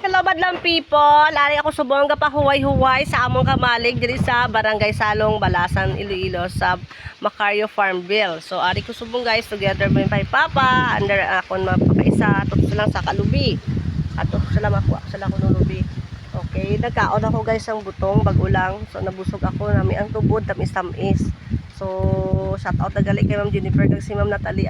Hello madlang people, lari ako subong ka pa huway-huway sa among kamalig diri sa Barangay Salong, Balasan, Iloilo sa Macario Farmville. So ari ko subong guys together with my papa under akon mapakaisa atot lang sa kalubi. Atot sila makuha sila ko lubi. Okay, nagkaon ako guys ang butong bago lang. So nabusog ako nami ang tubod tamis-tamis. So shout out nagali kay Ma'am Jennifer kag si Ma'am Natalie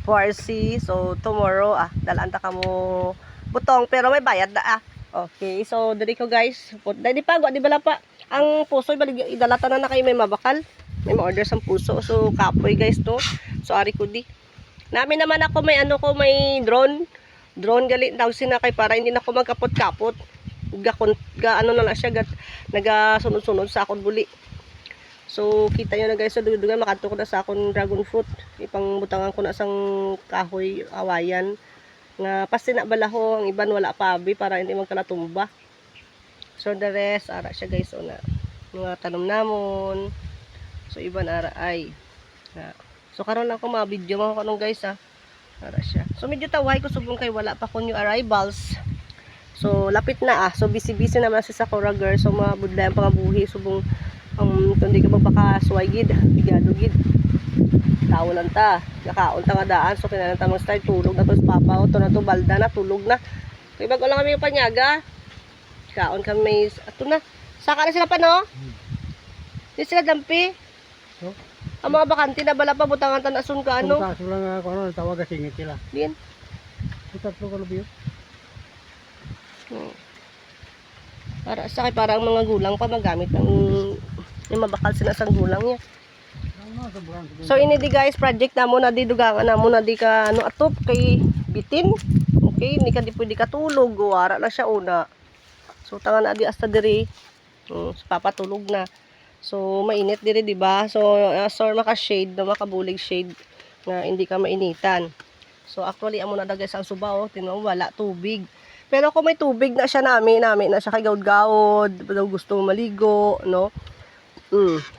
Parsi. So tomorrow dalaan ta kamo butong pero may bayad na Okay, so dali ko guys. Dali pa di bala pa. Ang puso idalata na kay may mabakal. May ma-order sang puso. So kapoy guys to. So ari ko di. Namin naman ako may may drone. Drone gali daw sina kay para hindi na ako magkapot-kapot. Ano na siya nagasunod-sunod sa akong buli. So kita nyo na guys, so dugan makanto ko na sa akong dragon fruit. Ipang butangan ko na sang kahoy awayan. Nga pasina balaho, ang iban wala pa abi para hindi magkalatumba. So the rest ara siya guys na mga tanom namon. So iban ara ay. So karon ako ma-video mo kanong guys Ara siya. So medyo taway ko subong kay wala pa ko new arrivals. So lapit na So busy-busy naman si Sakura girl. So mabudlay ang pangabuhi subong kundi ka magpakasuway gid, bigado gid. Tao lang ta, nakaon ta nga daan. So kinahanglan ta mag-start tulog na to sa papa. To na to balda na tulog na. Kay bago lang kami yung panyaga. Kaon kami ato na. Saka na sila pa no? Di sila dampi. So? Ang mga bakante na bala pa butangan ta nasun ka ano. Kaso lang ako tawag singit sila. Din. Tatlo ka lubi. Para sa para ang mga gulang pa magamit ng yung mabakal sila sang gulang niya. So ini di guys project namo na di dugangan namo na di ka atop kay bitin. Okay, hindi ka di pwede katulog, wara na siya una. So tangan na di hasta diri. Sa papatulog na. So mainit diri di ba? So maka shade, makabulig shade na hindi ka mainitan. So actually amo na guys ang suba tinaw wala tubig. Pero kung may tubig na siya namin na siya kay gawd-gawd, daw gusto maligo, no?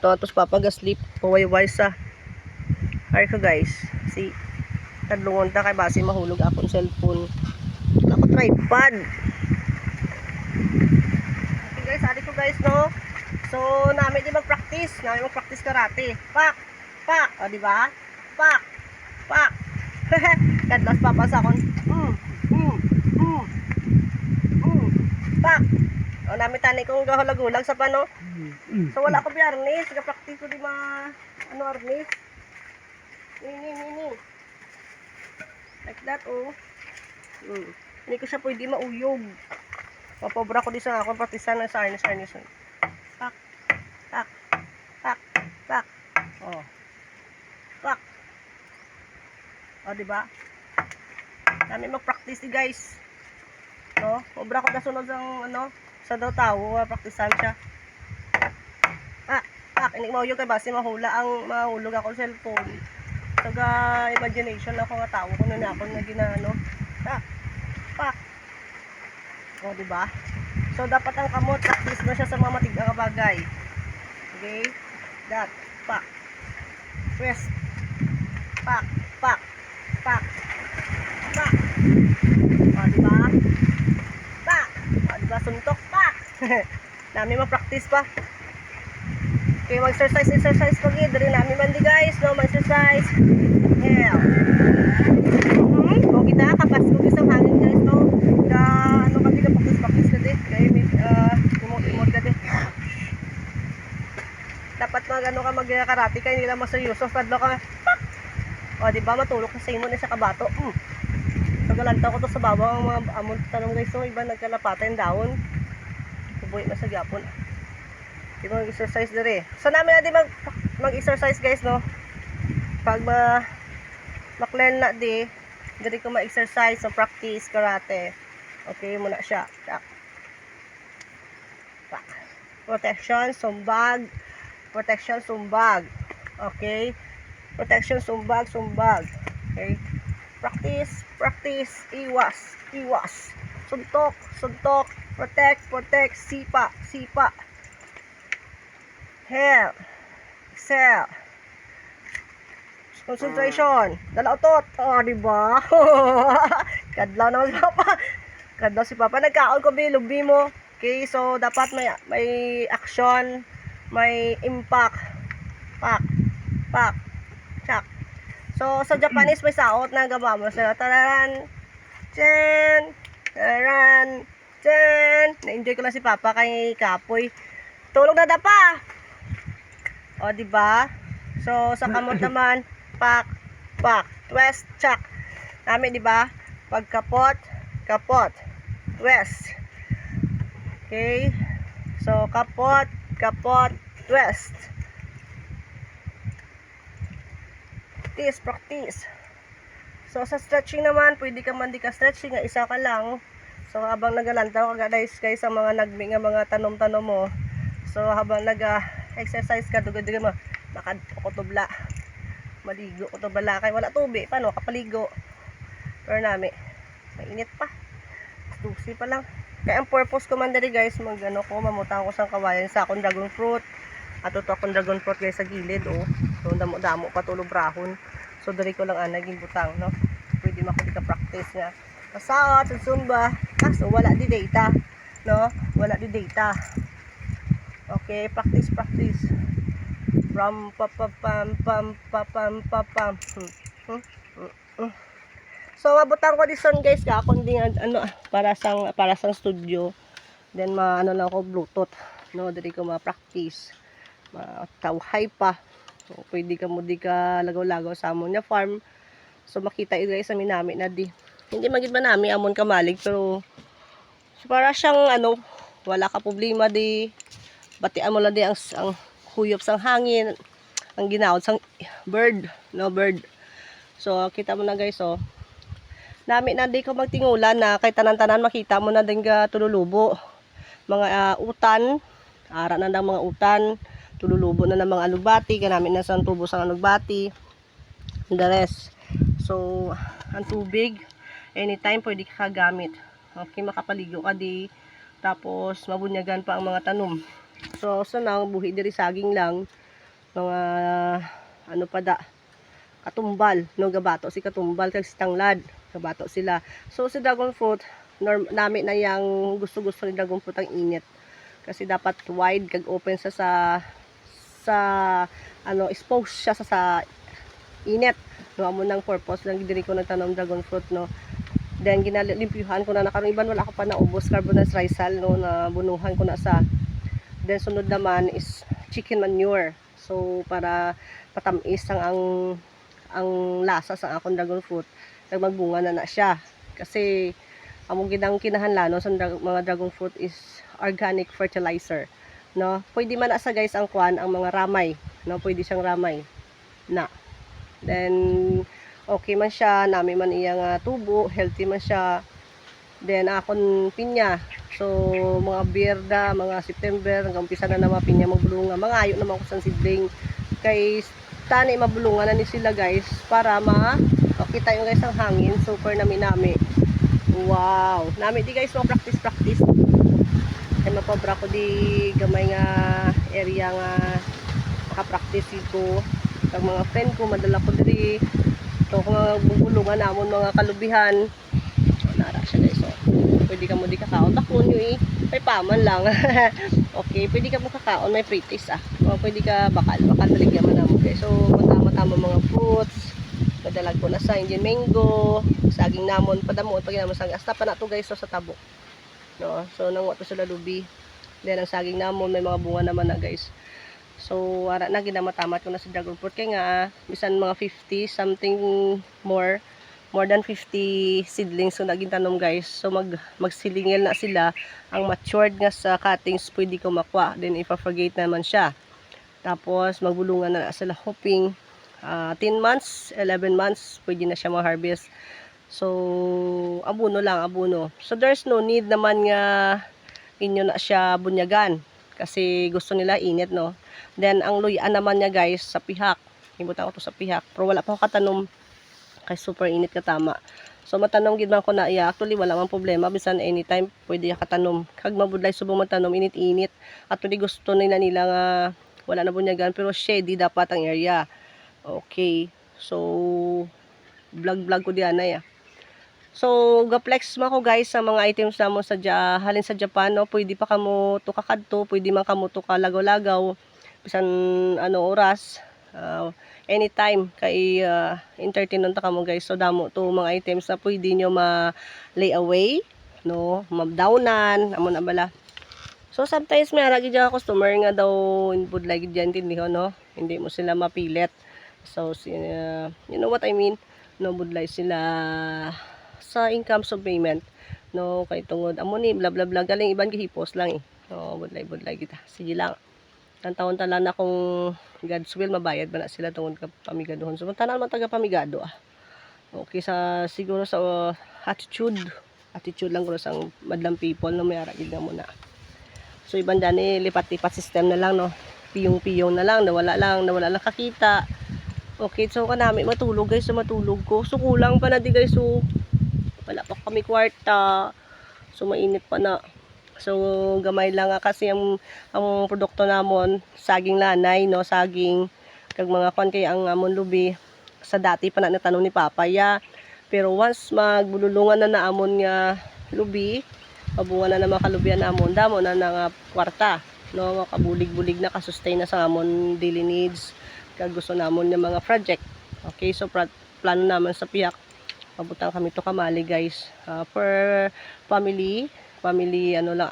Tapos papagasleep, pawayway sa. Hari ko guys, si tadlungon ta kay base mahulog akong cellphone. Wala ko tripod. Okay guys, hari ko guys, no? So, namin di mag-practice karate. Pak! Pak! O, di ba? Pak! Pak! Kadlas papasa akong pak. O namin tani kong gahulag-hulag sa pano. So wala ko biyarnis, ga-practice ko di arnis. Ni. Like that Hindi ko siya pwede mauyog. Papobra ko di sa akong practicean sa arnis. Pak. Tak. Tak. Tak. Pak. O di ba? Namin mag-practice guys. No, obra ko nasunod sang sa daw tao, praktisan siya. Hindi mauyog kay base mahulog ako cellphone. Taga imagination ako nga tao ko na ako nga ginano. Pak. O di ba? So dapat ang kamot practice na siya sa mga matigang bagay. Okay? That. Pak. Press. Pak. Pak. Pak. Pak. O di ba? Suntok pa. Nami mag-practice pa. Okay, mag-exercise pa gid diri nami man di guys, no, mag-exercise. Yeah. O kita kapas ko sa hangin guys, no. Kami ka practice ka di. Kay imod ka di. Dapat ka mag-karate kay nila maseryoso padlo ka. O di ba matulog sa imo na sa kabato. Nagalanta ko to sa babaw ang mga amon tanong guys, so iba nagkalapatan daon. Kuboy na sa gyapon. Di ba mag-exercise dire. So namin na di mag-exercise guys, no. Pag ma-learn na di, diri ko ma-exercise so practice karate. Okay muna siya. Tak. Tak. Protection, sumbag. Okay? Protection, sumbag. Okay? Practice, iwas. Suntok, protect, sipa. Hell, excel. Concentration, dala utot. Diba? Kadlaw naman pa. Kadto si Papa nagkaon ko lubi mo. Okay, so dapat may action, may impact. Pak, pak, chak. So sa Japanese may saot na gawa mo sa taran. Chen, taran, chen. Na-enjoy ko lang si Papa kay Kapoy. Tulog na dapa. O di ba? So sa kamot naman, pak, pak, twist, chak. Nami di ba? Pagkapot, kapot, twist. Okay? So kapot, kapot, twist. Practice. So sa stretching naman, pwede ka man di ka stretching, nga isa ka lang. So habang nagalantaw ka guys sa mga nagmi nga mga tanom-tanom mo. So habang nag-exercise ka, dugod-dugod mo, makatubla. Maligo ko to bala kay wala tubig, paano kapaligo? Pero nami, mainit pa. Tusi pa lang. Kaya ang purpose ko man dali guys, mamutang ko sa kawayan sa akong dragon fruit. Ato to akong dragon fruit guys sa gilid oh. So damo-damo pa tulog brahon. So dali ko lang naging butang no. Pwede makuli ka practice nga. Kasaot sa Zumba, kaso wala di data, no? Wala di data. Okay, practice. Ram pa pa pam pam pa pam pa pam. So mabutang ko dison guys ka kundi para sang studio. Then lang ko Bluetooth, no, dili ko ma-practice. Matawhay pa. So, pwede ka mo di ka lagaw-lagaw sa amon nga farm. So makita guys sa minami na di. Hindi magid ba nami amon kamalig pero para siyang wala ka problema di. Batian mo lang di ang huyop sang hangin, ang ginawad sang bird, no bird. So kita mo na guys oh. Nami na di ko magtingulan na kay tanan-tanan makita mo na din ga tululubo. Mga utan, ara na ng mga utan, tululubo na ng mga alugbati, kanami na sa tubo sa alugbati. The rest. So ang tubig anytime pwede ka gamit. Okay, makapaligo ka di. Tapos mabunyagan pa ang mga tanom. So sa nang buhi diri saging lang mga katumbal no gabato si katumbal kag si tanglad gabato sila. So si dragon fruit nami na yang gusto ni dragon fruit ang init. Kasi dapat wide kag open sa expose siya sa init. No amo nang purpose lang diri ko nagtanom dragon fruit no. Then ginalimpyuhan ko na nakaron iban wala ko pa naubos carbonate rizal no na bunuhan ko na sa. Then sunod naman is chicken manure. So para patamis ang lasa sa akong dragon fruit, nagmagbunga na siya. Kasi among ginang kinahanlanon sa mga dragon fruit is organic fertilizer, no. Pwede man asa guys ang ang mga ramay, no, pwede siyang ramay na. Then okay man siya, nami man iyang tubo, healthy man siya. Then akon pinya. So mga birda, mga September hanggang umpisa na mga pinya magbulunga. Mga ayo naman ko sa seedling kay tani mabulungan na ni sila guys para makita yung guys ang hangin. Super nami. Wow, nami di guys practice. Kay mapabra ko di gamay nga area nga maka-practice ko. Kag mga friend ko madala ko diri. So kung bubulungan namon mga kalubihan. So nara siya guys. So pwede ka mo di kakaon dakon yung may paman lang. Okay, pwede ka mo kakaon may pretties o pwede ka bakal baligyan man namo guys. So matama mga fruits. Padalag ko na sa Indian mango, saging namon padamon pag namon sang asta pa na to guys so, sa tabok. No, so nangwa to sila lubi. Then ang saging namon may mga bunga naman na guys. So ara na ginamatamat ko na sa dragon fruit kay nga bisan mga 50 something more than 50 seedlings so naging tanom guys. So magsilingil na sila. Ang matured nga sa cuttings pwede ko makuha. Then ipapagate naman siya. Tapos magbulungan na sila hoping 10 months, 11 months pwede na siya ma-harvest. So abono lang. So there's no need naman nga inyo na siya bunyagan kasi gusto nila init no. Then ang luyan naman niya guys sa pihak. Himutan ko to sa pihak. Pero wala pa ako katanom kay super init ka tama. So matanong gid man ko na iya actually wala man problema bisan anytime pwede ka katanom. Kag mabudlay subong magtanom init-init. Actually gusto nila nga wala na bunyagan pero shady dapat ang area. Okay. So vlog ko diyan na ya. So, gaplex mo ko guys sa mga items na mo sa halin sa Japan, no? Pwede pa kamo to kakadto, pwede man kamo to kalagaw-lagaw. Bisan ano oras, anytime kay entertain ta kamo guys. So, damo to mga items na pwede nyo ma-lay away, no? Mabdownan, amo na bala. So, sometimes may aragi dyan customer nga daw input like dyan din, no? Hindi mo sila mapilit. So, you know what I mean? No, budlay sila sa income of payment, no, kay tungod amo ni bla bla bla galing iban gihipos lang no, budlay kita sige lang ang taon talan na kung God's will mabayad ba na sila tungod ka pamigadohon so tanan man taga pamigado okay sa siguro sa attitude lang ko sa madlang people no may ara gid mo na so iban dani lipat-lipat system na lang no piyong na lang nawala lang kakita. Okay, so kanami matulog guys, so matulog ko. So kulang pa na di guys, so wala pa kami kwarta. So mainit pa na. So gamay lang nga kasi ang produkto namon saging lanay no, saging kag mga kwan kay ang amon lubi sa dati pa na natanong ni papaya. Pero once magbululungan na naamon nga lubi, pabungan na makalubian namon, damo na nga kwarta no, makabulig-bulig na kasustain na sa amon daily needs kag gusto namon ng mga project. Okay, so plano naman sa piyak pabutang kami to kamali guys, per family ano lang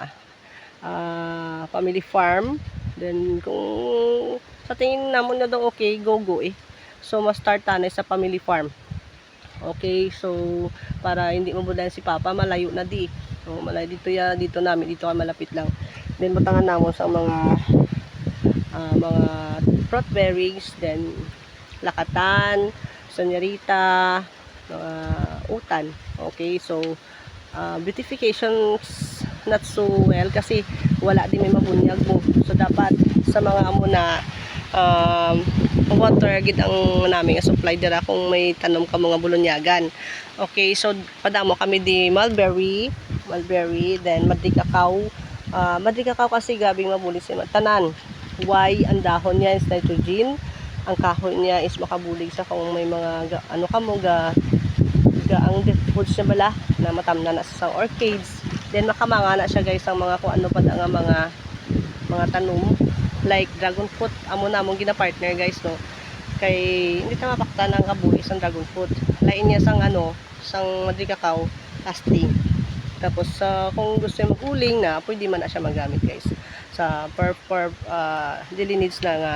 family farm. Then kung sa tingin namon na daw okay, go so mas start tanay sa family farm. Okay, so para hindi mabudayan si papa malayo na di, so malayo dito namin dito malapit lang. Then butangan namon sa mga fruit bearings, then lakatan, sonyarita, mga utan. Okay, so beautifications not so well kasi wala din may mabunyag mo. So dapat sa mga amo na water gid ang namin supply dira kung may tanom ka mga bulunyagan. Okay, so padamo kami di mulberry, then madri cacao kasi gabing mabulis si tanan. Why ang dahon niya is nitrogen, ang kahoy niya is makabulig sa kung may mga ang foods niya bala na matamna na sa orchids. Then makamanga na siya guys ang mga kung ano pa nga mga tanom like dragon fruit amo namong gina-partner guys no, kay hindi ta mapakta ng kabuhi sa dragon fruit, lain niya sang madri cacao casting. Tapos kung gusto niya mag-uling na pwede man na siya magamit guys sa daily needs na nga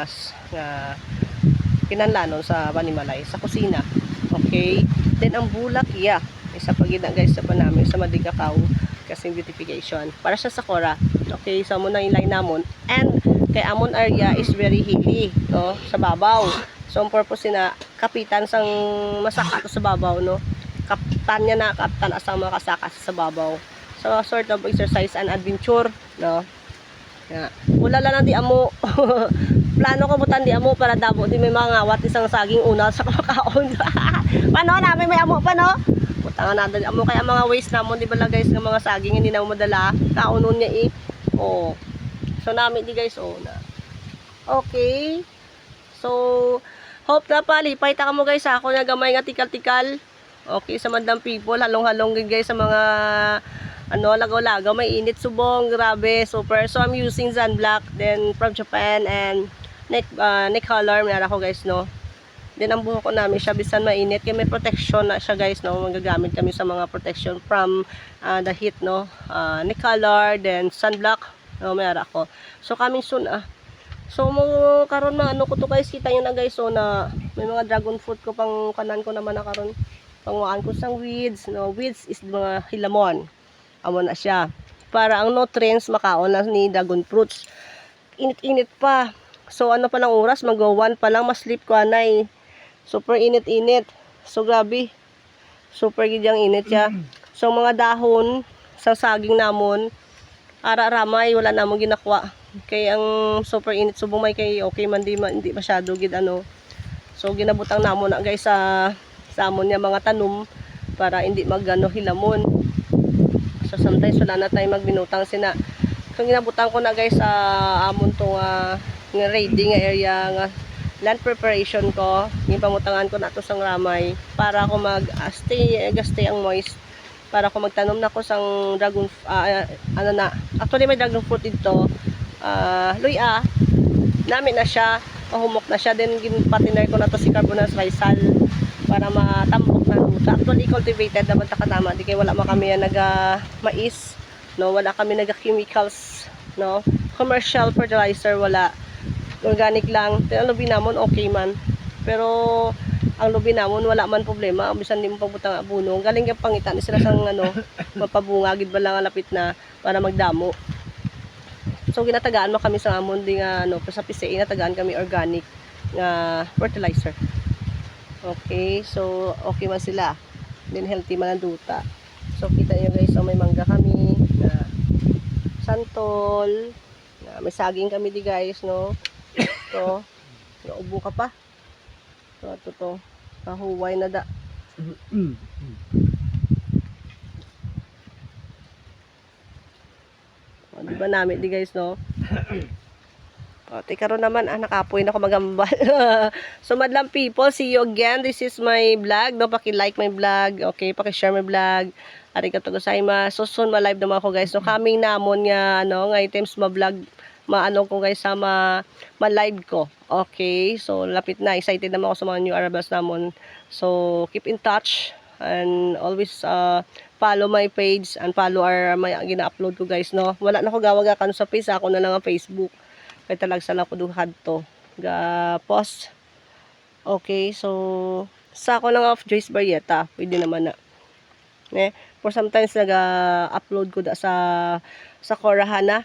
kinanlanon sa panimalay sa kusina. Okay, then ang bulak isa pagina guys sa panami sa madri cacao kasi beautification para siya sa kora. Okay, so muna yung line namon and kay amon area is very hilly no sa babaw, so ang purpose na kapitan sang masaka sa babaw no, kaptan niya na kaptan asang makasaka sa babaw, so sort of exercise and adventure no. Wala lang di amo plano ko butan di amo para dabo di may mga ngawat isang saging una sa kamakaon. Paano namin may amo pa no, butangan natin amo kaya mga waste namon di bala guys ng mga saging hindi na madala kaunon niya so namin di guys na. Okay, so hope na palipay ta mo guys ako na gamay nga tikal-tikal. Okay, sa madam people halong-halong guys sa mga lagaw-lagaw, may init subong, grabe, super. So I'm using Zanblack, then from Japan, and neck color, mayroon ako guys, no. Then ang buhok ko namin siya, bisan mainit, kaya may protection na siya guys, no. Magagamit kami sa mga protection from the heat, no. Neck color, then Sunblock, no, mayroon ako. So coming soon, So karon na ko to guys, kita nyo na guys, so na may mga dragon fruit ko pang kanan ko naman na karon. Panguhaan ko sang weeds, no. Weeds is mga hilamon. Amo na siya para ang nutrients makaon na ni dragon fruits. Init-init pa, so ano pa lang oras, mag-1 pa lang ma-sleep ko anay, super init-init, so grabe, super gidyang init siya. So mga dahon sa saging namon ara-ramay wala namon ginakuha kay ang super init subong may kay okay man hindi masyado gid so ginabutang namon na guys sa amon niya mga tanom para hindi hilamon. So sometimes wala na tayo magbinutang sina. So ginabutang ko na guys sa amon to nga raiding area nga land preparation ko. Gipamutangan ko na to sang ramay para ako stay ang moist para kung magtanom na ko sang dragon ano na. Actually may dragon fruit dito. Luya. Namin na siya, mahumok na siya, then ginpatiner ko na to si Carbonas Rizal para matambok na duta. Actually cultivated naman takatama, di kay wala man kami mais, no, wala kami chemicals, no, commercial fertilizer wala, organic lang. Pero ang lubi namon okay man, pero ang lubi namon wala man problema, bisan di mo pabutang abuno, galing yung pangitan ni sila sang mapabunga gid ba lang ang lapit na para magdamo. So ginatagaan mo kami sa amon di nga sa PCA natagaan kami organic nga fertilizer. Okay, so okay man sila. Then healthy man ang duta. So kita niyo guys, so may mangga kami na santol, na may saging kami di guys, no. To, naubo ka pa. To. Kahuway na da. O, di ba namin di guys, no? O, teka ron naman, nakapoy na ako magambal. So, madlang people, see you again. This is my vlog, no? Paki-like my vlog, okay? Paki-share my vlog. Arigatou gozaimasu. So, soon, ma-live naman ako, guys. So, coming namon nga, nga items, ma-vlog, ko, guys, sa ma-live ko. Okay? So, lapit na. Excited naman ako sa mga new arrivals namon. So, keep in touch. And always, follow my page and follow my gina-upload ko, guys, no? Wala na ko gawaga kan sa page, ako na lang ang Facebook. Kaya talagsa lang ko duhad to ga post. Okay, so sa ako lang of Joyce Barrieta, pwede naman na. For sometimes naga-upload ko da sa Korahana.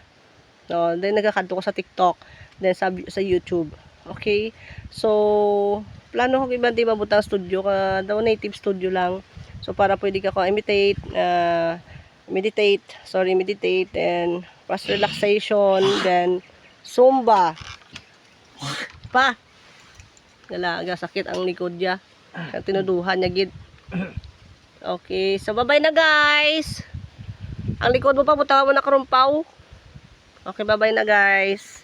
No, then nagakadto ko sa TikTok, then sa YouTube. Okay? So plano ko iba di mabutang studio ka daw, native studio lang. So para pwede ka ko meditate and plus relaxation, then Zumba. Pa. Gala, sakit ang likod niya. Tinuduhan niya gid. Okay, so bye-bye na guys. Ang likod mo pa, butaw mo na karumpaw. Okay, bye-bye na guys.